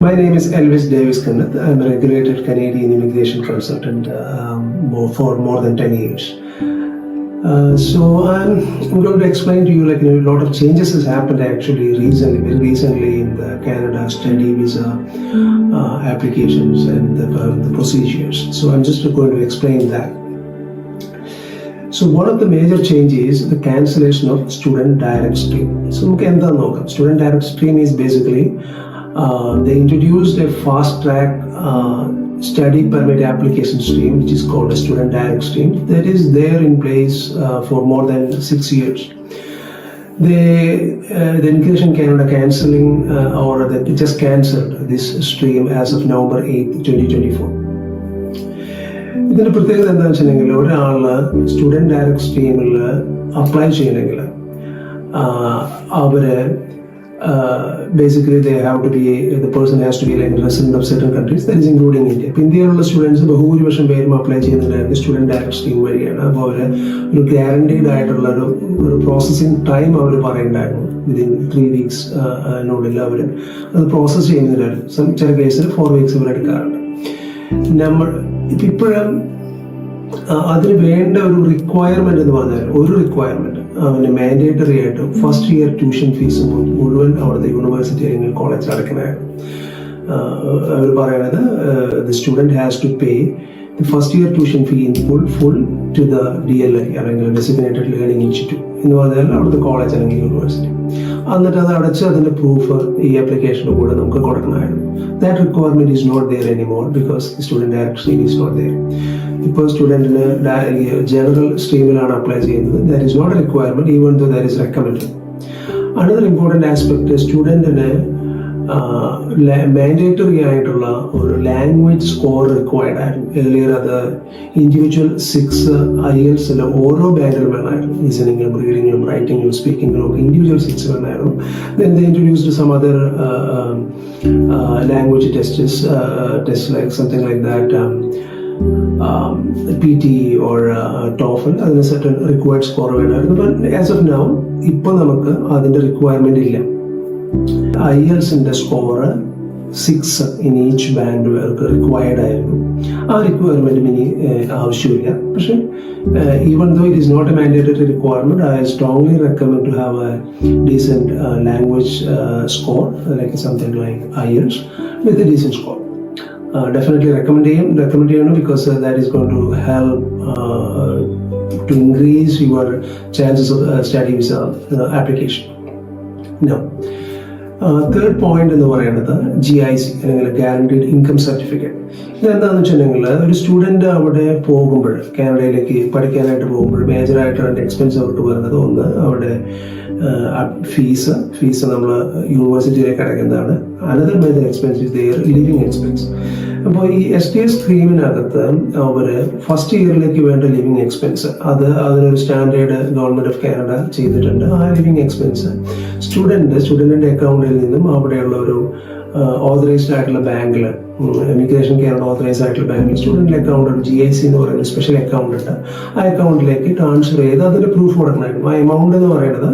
My name is Elvis Davis Kenneth. I'm a regulated Canadian immigration consultant for more than 10 years. So I'm going to explain to you a lot of changes has happened actually very recently in the Canada study visa applications and the procedures. So I'm just going to explain that. So one of the major changes is the cancellation of student direct stream. So student direct stream is basically they introduced a fast track study permit application stream, which is called a student direct stream, that is there in place for more than 6 years. The Immigration Canada cancelling or they just cancelled this stream as of November 8th, 2024. ഇതിന്റെ പ്രത്യേകത എന്താണെന്ന് വെച്ചിട്ടുണ്ടെങ്കിൽ ഒരാള് student direct സ്ട്രീമിൽ apply ചെയ്യണമെങ്കിൽ അവര് basically they have to be, the person has to be like a resident of certain countries, that is including India. ഇപ്പോൾ ഇന്ത്യയിലുള്ള students ബഹുഭൂരിപക്ഷം പേരും അപ്ലൈ ചെയ്യുന്നുണ്ടായിരുന്നു സ്റ്റുഡൻറ് ഡയറക്ട് സ്ട്രീം വഴിയാണ്. അപ്പോൾ അവർ ഒരു ഗ്യാരണ്ടീഡ് ആയിട്ടുള്ള ഒരു പ്രോസസ്സിംഗ് ടൈം അവർ പറയുന്നുണ്ടായിരുന്നു. വിതിൻ 3 weeks അവർ അത് പ്രോസസ്സ് ചെയ്യുന്നതിനായിരുന്നു. ചില കേസിൽ 4 weeks അവർ എടുക്കാറുണ്ട്. നമ്മൾ ഇപ്പോഴും അതിന് വേണ്ട ഒരു റിക്വയർമെന്റ് എന്ന് പറഞ്ഞാൽ അവന് മാൻഡേറ്ററി ആയിട്ട് ഫസ്റ്റ് ഇയർ ട്യൂഷൻ ഫീസ് മുഴുവൻ അവിടുത്തെ യൂണിവേഴ്സിറ്റി അല്ലെങ്കിൽ കോളേജിൽ അടയ്ക്കണമായിരുന്നു. അവർ പറയണത് the student has to pay the first year tuition fee in full to the DLI അല്ലെങ്കിൽ ഡെസിഗ്നേറ്റഡ് ലേണിംഗ് ഇൻസ്റ്റിറ്റ്യൂട്ട് എന്ന് പറഞ്ഞാൽ അവിടുത്തെ കോളേജ് അല്ലെങ്കിൽ യൂണിവേഴ്സിറ്റി. എന്നിട്ട് അത് അടച്ച് അതിന്റെ പ്രൂഫ് ഈ ആപ്ലിക്കേഷന് കൂടെ നമുക്ക് കൊടുക്കണമായിരുന്നു. That requirement is not there anymore because the student direct stream is not there. ഇപ്പോൾ സ്റ്റുഡൻറ്റിന് ജനറൽ സ്ട്രീമിലാണ് അപ്ലൈ ചെയ്യുന്നത്. That is not a requirement even though that is recommended. Another important aspect, സ്റ്റുഡൻറ്റിന് മാൻഡേറ്ററി ആയിട്ടുള്ള ഒരു ലാംഗ്വേജ് സ്കോർ റിക്വയർഡ് ആയിരുന്നു. Earlier അത് individual 6 IELTS ഓരോ ബാൻഡിലും വേണമായിരുന്നു. ലിസണിങ്ങിലും റീഡിങ്ങിലും റൈറ്റിങ്ങിലും സ്പീക്കിങ്ങിലും ഒക്കെ ഇൻഡിവിജ്വൽ 6 വേണമായിരുന്നു. Then they introduced some other language tests like something like that, PT or TOEFL, അതിന് certain required score വേണമായിരുന്നു. But as of now ഇപ്പോൾ നമുക്ക് അതിന്റെ റിക്വയർമെന്റ് ഇല്ല. IELTSന്റെ score 6 in each band required ആയിരുന്നു. ആ റിക്വയർമെന്റും ഇനി ആവശ്യമില്ല. പക്ഷെ even though it is not a mandatory requirement, I strongly recommend to have a decent language score, like something like IELTS with a decent score. Definitely recommend ചെയ്യണം because that is going to help to increase your chances of study visa application. Now, third point എന്ന് പറയുന്നത് GIC അല്ലെങ്കിൽ guaranteed income certificate. ഇതെന്താണെന്ന് വെച്ചിട്ടുണ്ടെങ്കിൽ ഒരു student അവിടെ പോകുമ്പോൾ, കാനഡയിലേക്ക് പഠിക്കാനായിട്ട് പോകുമ്പോൾ മേജറായിട്ട് അതിൻ്റെ എക്സ്പെൻസ് അവർക്ക് വരുന്നത് ഒന്ന് അവിടെ ഫീസ് നമ്മൾ യൂണിവേഴ്സിറ്റിയിലേക്ക് അടയ്ക്കുന്നതാണ്. Another major expense is there living expense. അപ്പോൾ ഈ STS സ്കീമിനകത്ത് അവർ ഫസ്റ്റ് ഇയറിലേക്ക് വേണ്ട ലിവിങ് എക്സ്പെൻസ് അതിനൊരു സ്റ്റാൻഡേർഡ് ഗവൺമെന്റ് ഓഫ് കാനഡ ചെയ്തിട്ടുണ്ട്. ആ ലിവിങ് എക്സ്പെൻസ് സ്റ്റുഡന്റിന്റെ അക്കൗണ്ടിൽ നിന്നും അവിടെയുള്ള ഒരു ഓതറൈസ്ഡ് ആയിട്ടുള്ള ബാങ്കിൽ, ഇമിഗ്രേഷൻ കാനഡ ഓതറൈസ്ഡ് ആയിട്ടുള്ള ബാങ്കിൽ സ്റ്റുഡന്റ് അക്കൗണ്ട് ഒരു GIC എന്ന് പറയുന്ന സ്പെഷ്യൽ അക്കൗണ്ട് ഉണ്ട്. ആ അക്കൗണ്ടിലേക്ക് ട്രാൻസ്ഫർ ചെയ്ത് അതിന്റെ പ്രൂഫ് കൊടുക്കണമായിരുന്നു. ആ എമൗണ്ട് എന്ന് പറയുന്നത്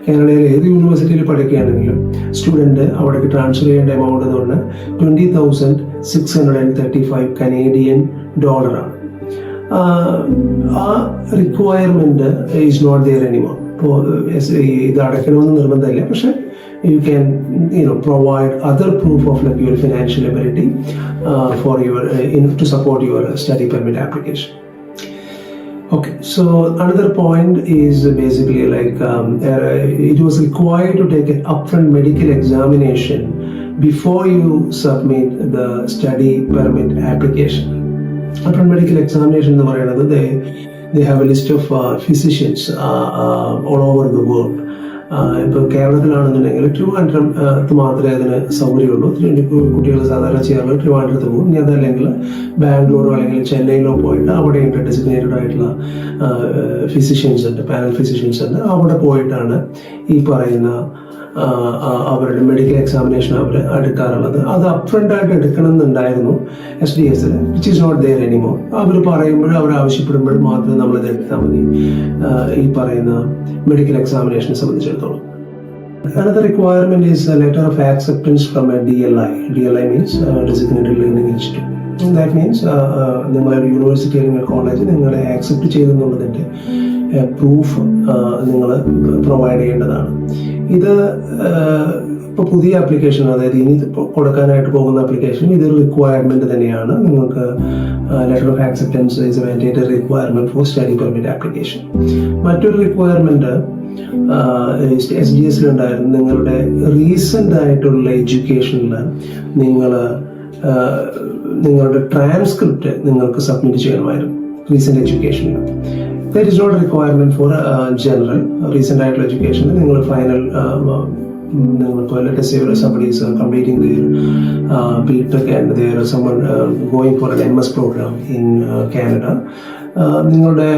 കാനഡയിൽ ഏത് യൂണിവേഴ്സിറ്റിയിൽ പഠിക്കുകയാണെങ്കിലും സ്റ്റുഡന്റ് അവിടേക്ക് ട്രാൻസ്ഫർ ചെയ്യേണ്ട എമൗണ്ട് എന്ന് പറഞ്ഞാൽ $20,635 കനേഡിയൻ ഡോളറാണ്. ആ requirement is not there anymore. ഇപ്പോൾ ഇത് അടയ്ക്കണമെന്ന് നിർബന്ധമില്ല, പക്ഷെ you can provide other proof of your financial ability for your to support your study permit application. Okay, so another point is basically it was required to take an upfront medical examination before you submit the study permit application. Upfront medical examination എന്ന് പറയുന്നത് they have a list of physicians all over the world. ഇപ്പോൾ കേരളത്തിലാണെന്നുണ്ടെങ്കിൽ ട്രിവാൻഡ്രത്ത് മാത്രമേ അതിന് സൗകര്യമുള്ളൂ. കുട്ടികൾ സാധാരണ ചെയ്യാറുള്ളത് ട്രിവാൻഡ്രത്ത് പോകും. ഇനി അതല്ലെങ്കിൽ ബാംഗ്ലൂരോ അല്ലെങ്കിൽ ചെന്നൈയിലോ പോയിട്ട് അവിടെയുണ്ട് ഡെസിഗ്നേറ്റഡ് ആയിട്ടുള്ള ഫിസിഷ്യൻസ് ഉണ്ട്, പാനൽ ഫിസിഷ്യൻസ് ഉണ്ട്. അവിടെ പോയിട്ടാണ് ഈ പറയുന്ന അവരുടെ മെഡിക്കൽ എക്സാമിനേഷൻ അവർ എടുക്കാറുള്ളത്. അത് അപ്ഫ്രണ്ട് ആയിട്ട് എടുക്കണം എന്നുണ്ടായിരുന്നു SDSൽ, which is not there anymore. അവർ പറയുമ്പോൾ അവർ ആവശ്യപ്പെടുമ്പോൾ മാത്രം നമ്മളത് എടുത്താൽ മതി ഈ പറയുന്ന മെഡിക്കൽ എക്സാമിനേഷനെ സംബന്ധിച്ചിടത്തോളം. Another requirement is a letter of acceptance from a DLI. DLI means Designated Learning Institute. That means നിങ്ങളൊരു യൂണിവേഴ്സിറ്റി അല്ലെങ്കിൽ കോളേജ് നിങ്ങളെ ആക്സെപ്റ്റ് ചെയ്തെന്നുള്ളതിൻ്റെ പ്രൂഫ് നിങ്ങൾ പ്രൊവൈഡ് ചെയ്യേണ്ടതാണ്. ഇത് ഇപ്പോൾ പുതിയ ആപ്ലിക്കേഷൻ, അതായത് ഇനി കൊടുക്കാനായിട്ട് പോകുന്ന ആപ്ലിക്കേഷൻ, ഇതൊരു റിക്വയർമെന്റ് തന്നെയാണ്. നിങ്ങൾക്ക് letter of acceptance is a mandatory requirement for study permit application. മറ്റൊരു റിക്വയർമെന്റ് SGS ഉണ്ടായിരുന്നു. നിങ്ങളുടെ റീസെന്റ് ആയിട്ടുള്ള എഡ്യൂക്കേഷനിൽ നിങ്ങളുടെ ട്രാൻസ്ക്രിപ്റ്റ് നിങ്ങൾക്ക് സബ്മിറ്റ് ചെയ്യണമായിരുന്നു. റീസെന്റ് എഡ്യൂക്കേഷനിൽ there is not requirement for general. Recent ആയിട്ടുള്ള എഡ്യൂക്കേഷനിൽ നിങ്ങൾ ഫൈനൽ നിങ്ങൾക്ക് let us say somebody is completing their BTech and they are someone going for an MS program in Canada. നിങ്ങളുടെ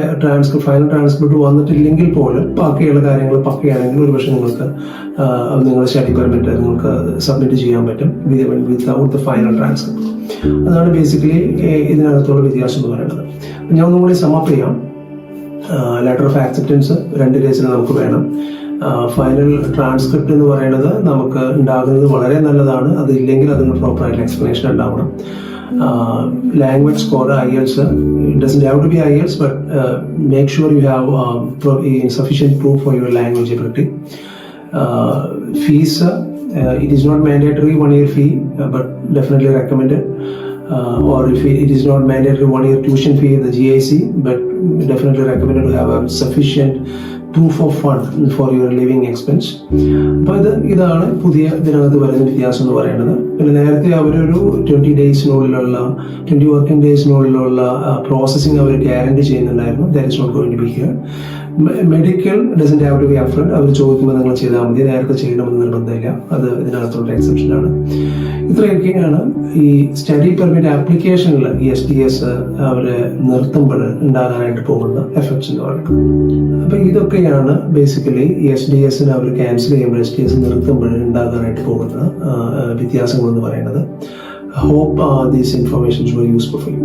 ഫൈനൽ ട്രാൻസ്ക്രിപ്റ്റ് വന്നിട്ടില്ലെങ്കിൽ പോലും ബാക്കിയുള്ള കാര്യങ്ങൾ പക്കയാണെങ്കിൽ ഒരുപക്ഷെ നിങ്ങൾക്ക് നിങ്ങളുടെ സ്റ്റഡി പെർമിറ്റ് നിങ്ങൾക്ക് സബ്മിറ്റ് ചെയ്യാൻ പറ്റും വിത്തൗട്ട് ദ ഫൈനൽ ട്രാൻസ്ക്രിപ്റ്റ്. അതാണ് ബേസിക്കലി ഇതിനകത്തുള്ള വ്യത്യാസം എന്ന് പറയുന്നത്. ഞാൻ ഒന്നും കൂടി സമപ്പ് ചെയ്യാം. ലെറ്റർ ഓഫ് ആക്സെപ്റ്റൻസ് 2 കേസിൽ നമുക്ക് വേണം. ഫൈനൽ ട്രാൻസ്ക്രിപ്റ്റ് എന്ന് പറയുന്നത് നമുക്ക് ഉണ്ടാകുന്നത് വളരെ നല്ലതാണ്. അതില്ലെങ്കിൽ അതിന് പ്രോപ്പറായിട്ടുള്ള എക്സ്പ്ലനേഷൻ ഉണ്ടാവണം. Language score, IELTS, it doesn't have to be IELTS, but make sure you have sufficient proof for your language ability. Fees, it is not mandatory 1-year fee, but definitely recommended. Or if it is not mandatory 1-year tuition fee, the GIC, but definitely recommended to have a sufficient proof of fund for your living expense. അപ്പോൾ ഇതാണ് പുതിയ ഇതിനകത്ത് വരുന്ന വ്യത്യാസം എന്ന് പറയുന്നത്. പിന്നെ നേരത്തെ അവരൊരു 20 വർക്കിംഗ് ഡേയ്സിനുള്ളിലുള്ള പ്രോസസ്സിംഗ് അവർ ഗ്യാരണ്ടി ചെയ്യുന്നുണ്ടായിരുന്നു. That is not going to be here. Medical doesn't have to be upfront. അവർ ചോദിക്കുമ്പോൾ നിങ്ങൾ ചെയ്താൽ മതി, നേരത്തെ ചെയ്യണമെന്ന് നിർബന്ധമില്ല. അത് ഇതിനകത്തുള്ള എക്സെപ്ഷനാണ്. ഇത്രയൊക്കെയാണ് ഈ സ്റ്റഡി പെർമിറ്റ് ആപ്ലിക്കേഷനിൽ ഈ SDS അവര് നിർത്തുമ്പോൾ ഉണ്ടാകാനായിട്ട് പോകുന്ന എഫക്ട്സ് എന്ന് പറയുന്നത്. അപ്പൊ ഇതൊക്കെയാണ് ബേസിക്കലി SDS അവർ ക്യാൻസൽ ചെയ്യുമ്പോൾ SDS നിർത്തുമ്പോൾ ഉണ്ടാകാനായിട്ട് പോകുന്ന വ്യത്യാസങ്ങൾ എന്ന് പറയുന്നത്. Hope these informations were useful for U.